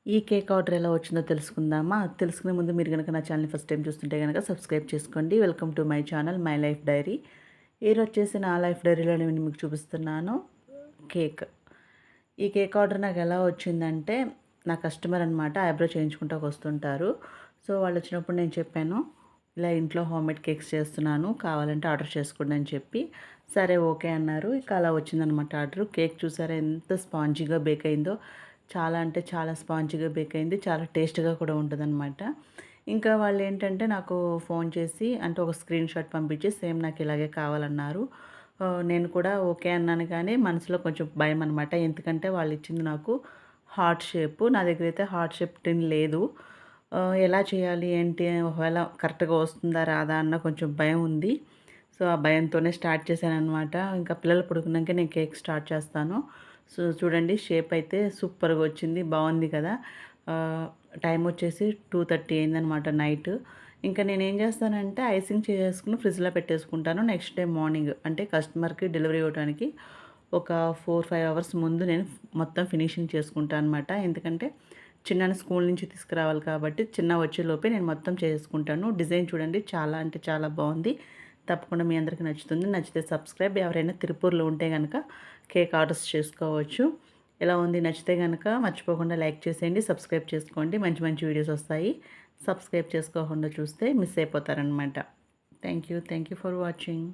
ఈ cake order ఎలా వచ్చిందో తెలుసుకుందామా? తెలుసుకునే ముందు మీరు గనక నా ఛానల్‌ని ఫస్ట్ టైమ్ చూస్తుంటే గనక సబ్స్క్రైబ్ చేసుకోండి. Welcome to my channel my life diary. ఈరోజొచ్చేసి నా లైఫ్ డైరీలో నేను మీకు చూపిస్తున్నాను కేక్. ఈ కేక్ ఆర్డర్ నాకు ఎలా వచ్చిందంటే, నా కస్టమర్ అనమాట ఐబ్రో చేయించుకుంటాకి వస్తుంటారు. సో, వాళ్ళొచ్చినప్పుడు నేను చెప్పాను, ఇలా ఇంట్లో హోమ్‌మేడ్ కేక్స్ చేస్తున్నాను. కావాలంటే ఆర్డర్ చేసుకోండి అని చెప్పి, సరే ఓకే అన్నారు. ఇక అలా వచ్చిందనమాట ఆర్డరు. కేక్ చూసారా ఎంత స్పాంజీగా బేక్ అయిందో. చాలా అంటే చాలా స్పాంజీగా బేక్ అయింది. చాలా టేస్ట్‌గా కూడా ఉంటదనమాట. ఇంకా వాళ్ళేంటంటే నాకు ఫోన్ చేసి అంటే ఒక స్క్రీన్ షాట్ పంపించి సేమ్ నాకు ఇలాగే కావాలన్నారు. నేను కూడా ఓకే అన్నాను కానీ మనసులో కొంచెం భయమనమాట. ఎందుకంటే వాళ్ళిచ్చింది నాకు హార్ట్ షేపు. నా దగ్గరైతే హార్ట్ షేప్ టిన్ లేదు. ఎలా చేయాలి ఏంటి ఒకవేళ కరెక్ట్‌గా వస్తుందా రాదా అన్న కొంచెం భయం ఉంది. సో, ఆ భయంతోనే స్టార్ట్ చేశాననమాట. ఇంకా పిల్లలు పడుకున్నాక నేను కేక్ స్టార్ట్ చేస్తాను. సో, చూడండి షేప్ అయితే సూపర్‌గా వచ్చింది. బావుంది కదా! టైం వచ్చేసి 2:30 అయిందనమాట నైట్. ఇంకా నేనేం చేస్తానంటే ఐసింగ్ చేసేసుకొని ఫ్రిడ్జ్‌లో పెట్టేసుకుంటాను. నెక్స్ట్ డే మార్నింగ్ అంటే కస్టమర్‌కి డెలివరీ ఇవ్వడానికి ఒక 4, 5 అవర్స్ ముందు నేను మొత్తం ఫినిషింగ్ చేసుకుంటా అనమాట. ఎందుకంటే చిన్నని స్కూల్ నుంచి తీసుకురావాలి కాబట్టి చిన్న వచ్చేలోపే నేను మొత్తం చేసుకుంటాను. డిజైన్ చూడండి చాలా అంటే చాలా బావుంది. తప్పకుండా మీ అందరికి నచ్చుతుంది. నచ్చితే సబ్స్క్రైబ్. ఎవరైనా తిరుపూర్లో ఉంటే గనక కేక్ ఆర్డర్స్ చేసుకోవచ్చు. ఎలా ఉంది నచ్చితే గనక మర్చిపోకుండా లైక్ చేసేయండి. సబ్స్క్రైబ్ చేసుకోండి. మంచి మంచి వీడియోస్ వస్తాయి. సబ్స్క్రైబ్ చేసుకోకుండా చూస్తే మిస్ అయిపోతారనమాట. Thank you for watching.